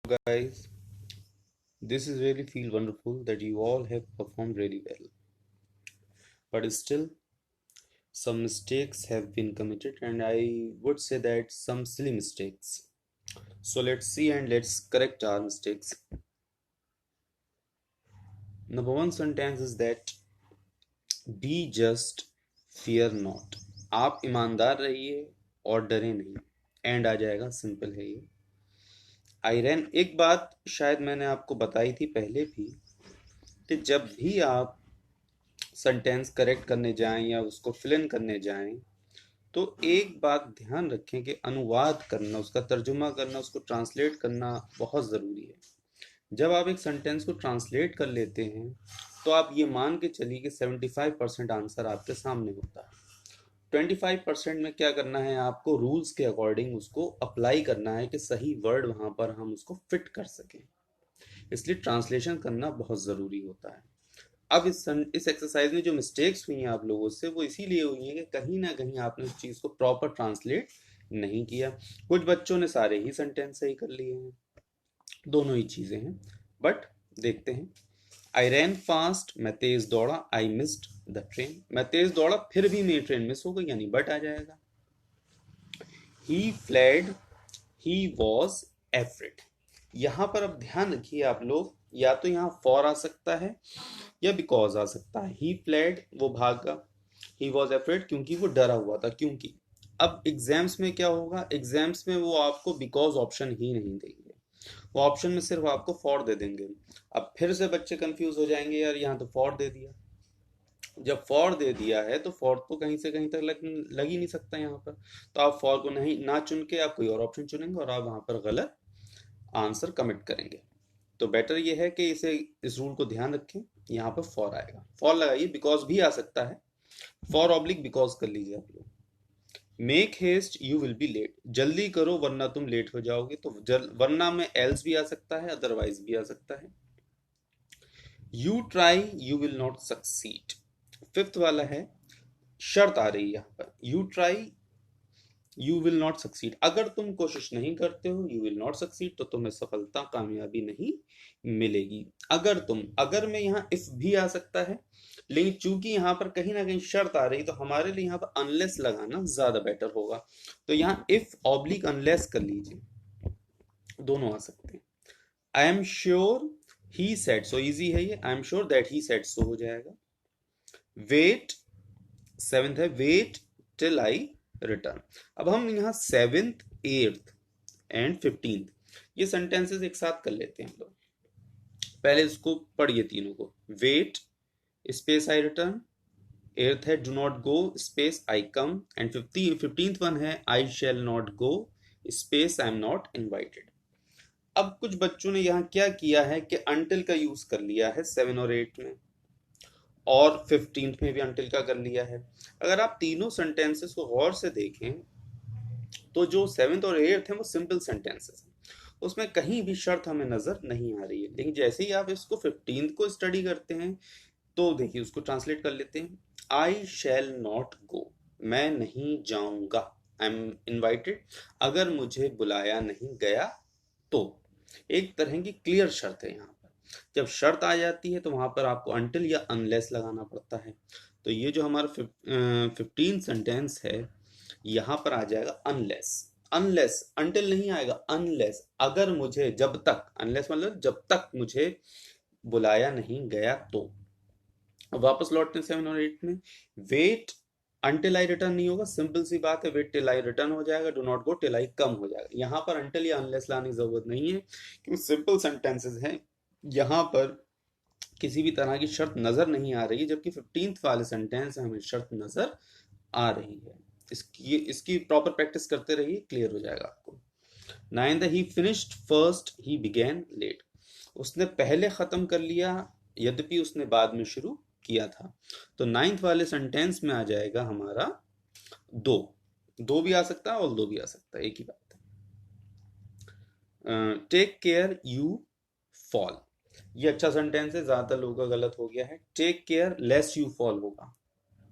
Guys, this is really feel wonderful that you all have performed really well. But still, some mistakes have been committed, and I would say that some silly mistakes. So let's see and let's correct our mistakes. Number one sentence is that be just, fear not. आप ईमानदार रहिए और डरे नहीं. And आ जाएगा, simple है ये. Iron एक बात शायद मैंने आपको बताई थी पहले भी कि जब भी आप सेंटेंस करेक्ट करने जाएं या उसको फिल इन करने जाएं तो एक बात ध्यान रखें कि अनुवाद करना, उसका तर्जुमा करना, उसको ट्रांसलेट करना बहुत ज़रूरी है. जब आप एक सेंटेंस को ट्रांसलेट कर लेते हैं तो आप ये मान के चलिए कि 75% आंसर आपके सामने होता है. 25% में क्या करना है, आपको रूल्स के अकॉर्डिंग उसको अप्लाई करना है कि सही वर्ड वहाँ पर हम उसको फिट कर सकें. इसलिए ट्रांसलेशन करना बहुत ज़रूरी होता है. अब इस एक्सरसाइज में जो मिस्टेक्स हुई हैं आप लोगों से, वो इसीलिए हुई हैं कि कहीं ना कहीं आपने उस चीज़ को प्रॉपर ट्रांसलेट नहीं किया. कुछ बच्चों ने सारे ही सेंटेंस सही कर लिए हैं, दोनों ही चीज़ें हैं. बट देखते हैं. आई रैन फास्ट, मैं तेज दौड़ा. आई मिस्ड द ट्रेन, मैं तेज दौड़ा फिर भी मेरी ट्रेन मिस हो गई, यानी बट आ जाएगा. ही फ्लैड, ही वॉज एफ्रेड. यहाँ पर अब ध्यान रखिए आप लोग, या तो यहाँ फॉर आ सकता है या बिकॉज आ सकता है. ही फ्लैड, वो भागा. ही वॉज एफ्रेड, क्योंकि वो डरा हुआ था. क्योंकि अब एग्जाम्स में क्या होगा, एग्जाम्स में वो आपको बिकॉज ऑप्शन ही नहीं देंगे, वो ऑप्शन में सिर्फ आपको फॉर दे देंगे. अब फिर से बच्चे कंफ्यूज हो जाएंगे, यार यहाँ तो फॉर दे दिया. जब फॉर दे दिया है तो फॉर तो कहीं से कहीं तक लग ही नहीं सकता यहाँ पर. तो आप फॉर को नहीं ना चुन के आप कोई और ऑप्शन चुनेंगे और आप वहां पर गलत आंसर कमिट करेंगे. तो बेटर ये है कि इस रूल को ध्यान रखें. यहाँ पर फॉर आएगा, फॉर लगाइए. बिकॉज भी आ सकता है, फॉर ऑब्लिक बिकॉज कर लीजिए आप लोग. Make haste you will be late, जल्दी करो वरना तुम लेट हो जाओगे. तो वरना में एल्स भी आ सकता है, अदरवाइज भी आ सकता है. You try you will not succeed. Fifth वाला है, शर्त आ रही है यहाँ पर. You try you will not succeed, अगर तुम कोशिश नहीं करते हो यू विल नॉट सक्सीड, तो तुम्हें सफलता, कामयाबी नहीं मिलेगी. अगर में यहाँ इफ भी आ सकता है, लेकिन चूंकि यहाँ पर कहीं ना कहीं शर्त आ रही तो हमारे लिए यहाँ पर अनलेस लगाना ज्यादा बेटर होगा. तो यहाँ इफ ऑब्लिक अनलेस कर लीजिए, दोनों आ सकते हैं. I am sure he said so, easy है ये. I am sure that he said so हो जाएगा. वेट, सेवेंथ है, वेट टिल आई रिटर्न. अब हम यहाँ सेवेंथ, एट्थ एंड 15th ये सेंटेंसेस एक साथ कर लेते हैं हम लोग. पहले इसको पढ़िए तीनों को. Wait space I return. Eighth है do not go space I come. And 15th one है I shall not go space I am not invited. अब कुछ बच्चों ने यहाँ क्या किया है कि अंटिल का यूज कर लिया है 7 और 8 में, और 15th में भी अंटिल का कर लिया है. अगर आप तीनों सेंटेंसेस को गौर से देखें तो जो 7th और 8th है वो सिंपल सेंटेंसेस हैं, उसमें कहीं भी शर्त हमें नजर नहीं आ रही है. लेकिन जैसे ही आप इसको 15th को स्टडी करते हैं तो देखिए, उसको ट्रांसलेट कर लेते हैं. आई शैल नॉट गो, मैं नहीं जाऊंगा. आई एम इनवाइटेड, अगर मुझे बुलाया नहीं गया तो. एक तरह की क्लियर शर्त है यहाँ पर. जब शर्त आ जाती है तो वहां पर आपको अनटिल या अनलेस लगाना पड़ता है. तो ये जो हमारा 15 सेंटेंस है, यहाँ पर आ जाएगा अनलेस. अनलेस, अनटिल नहीं आएगा, अनलेस, अगर मुझे, जब तक. अनलेस मतलब जब तक मुझे बुलाया नहीं गया तो. अब वापस लौटते हैं 7 और 8 में. वेट अनटिल आई रिटर्न नहीं होगा, सिंपल सी बात है. वेट टिल आई रिटर्न हो जाएगा. Do not go till I come हो जाएगा. यहाँ पर अनटिल या अनलेस लाने की जरूरत नहीं है, क्योंकि सिंपल सेंटेंसेस हैं. यहाँ पर किसी भी तरह की शर्त नजर नहीं आ रही है, जबकि 15th वाले सेंटेंस में हमें शर्त नजर आ रही है. इसकी प्रॉपर प्रैक्टिस करते रहिए, क्लियर हो जाएगा आपको. 9th, he finished first he began late. उसने पहले खत्म कर लिया, यद्यपि उसने बाद में शुरू किया था. तो 9th वाले सेंटेंस में आ जाएगा हमारा दो. दो भी आ सकता है और दो भी आ सकता है, एक ही बात है. टेक केयर यू फॉल, ये अच्छा सेंटेंस है, ज्यादातर लोगों का गलत हो गया है. Take care lest you fall होगा.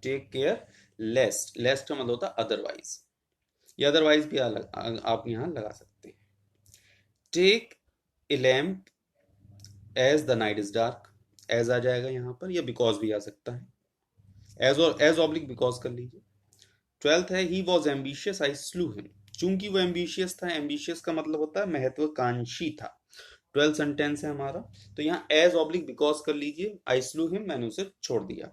टेक केयर लेस, लेस का मतलब होता है अदरवाइज. ये अदरवाइज भी आप यहाँ लगा सकते हैं. Take a lamp as the night is dark, as आ जाएगा यहाँ पर, या बिकॉज भी आ सकता है, एज और एज ऑब्लिक बिकॉज कर लीजिए। 12th है he was ambitious I स्लू him, चूंकि वो एम्बिशियस था, एम्बिशियस का मतलब होता है महत्वाकांक्षी था। 12th सेंटेंस है हमारा, तो यहाँ एज ऑब्लिक बिकॉज कर लीजिए, आई स्लू हिम मैंने उसे छोड़ दिया।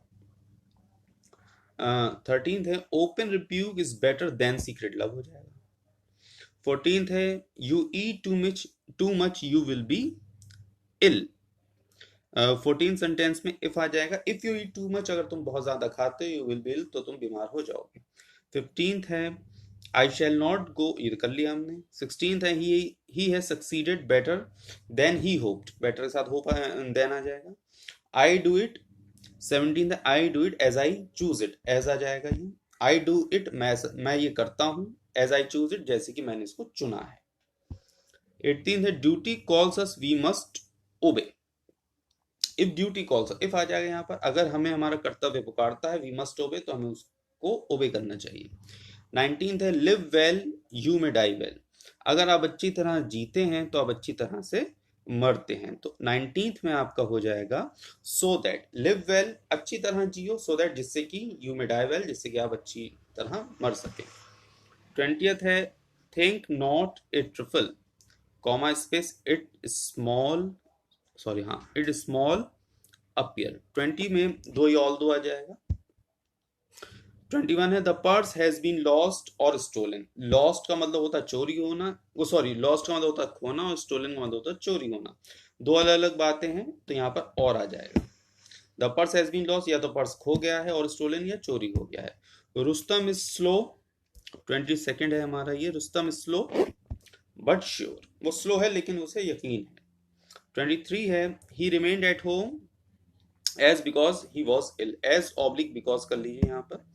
13th है open rebuke is better than secret love हो जाएगा। 14th है you eat too much you will be ill. 14 sentence में इफ आ जाएगा, if you eat too much, अगर तुम बहुत ज्यादा खाते हो, यू विल बी इल, तो तुम बीमार हो जाओगे। 15th है आई शैल नॉट गो, ये कर लिया हमने। 16th है he has succeeded better than he hoped, better के साथ होप देन आ जाएगा। आई डू इट। 17th है I do it as I choose it, as आ जाएगा ये। आई डू इट, मैं ये करता हूं, एज आई चूज इट, जैसे कि मैंने इसको चुना है। 18th है duty calls as we must obey. If duty calls, if आ जाएगा यहाँ पर, अगर हमें हमारा कर्तव्य पुकारता है, वी मस्ट ओबे, तो हमें उसको ओबे करना चाहिए। 19th है live well you may die well, अगर आप अच्छी तरह जीते हैं तो आप अच्छी तरह से मरते हैं। तो 19th में आपका हो जाएगा सो दैट, लिव वेल अच्छी तरह जियो, सो दैट जिससे कि यू मे डाई वेल, जिससे कि आप अच्छी तरह मर सके। 20th है think not a trifle, comma space it small, sorry हाँ, इट स्मॉल अपियर। 20 में दो ही ऑल दो आ जाएगा। 21 है the purse has been lost और स्टोलन, लॉस्ट का मतलब होता है चोरी होना, वो सॉरी, लॉस्ट का मतलब होता है खोना, और स्टोलन का मतलब होता है चोरी होना, दो अलग अलग बातें हैं, तो यहाँ पर और आ जाएगा। The purse has been lost, या तो पर्स खो गया है, और स्टोलन या चोरी हो गया है। रुस्तम इज स्लो, 22nd है हमारा ये, Rustam is slow but sure, वो स्लो है लेकिन उसे यकीन है। 23 है he remained at home as because he was ill, as oblique because कर लीजिए यहाँ पर।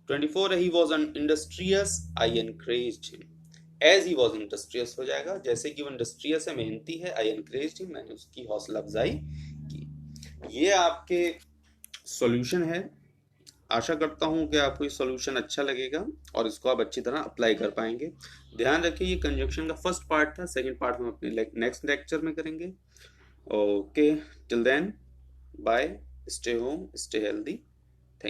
24 है he was industrious I encouraged him, as he was industrious हो जाएगा, जैसे कि वो इंडस्ट्रियस है, मेहनती है, आई एनकरेज्ड हिम, मैंने उसकी हौसला अफजाई की। ये आपके सॉल्यूशन है। आशा करता हूँ कि आपको ये सॉल्यूशन अच्छा लगेगा और इसको आप अच्छी तरह अप्लाई कर पाएंगे। ध्यान रखिए ये कंजक्शन का फर्स्ट पार्ट था, सेकंड पार्ट हम अपने नेक्स्ट लेक्चर में करेंगे। Okay, till then bye, stay home, stay healthy.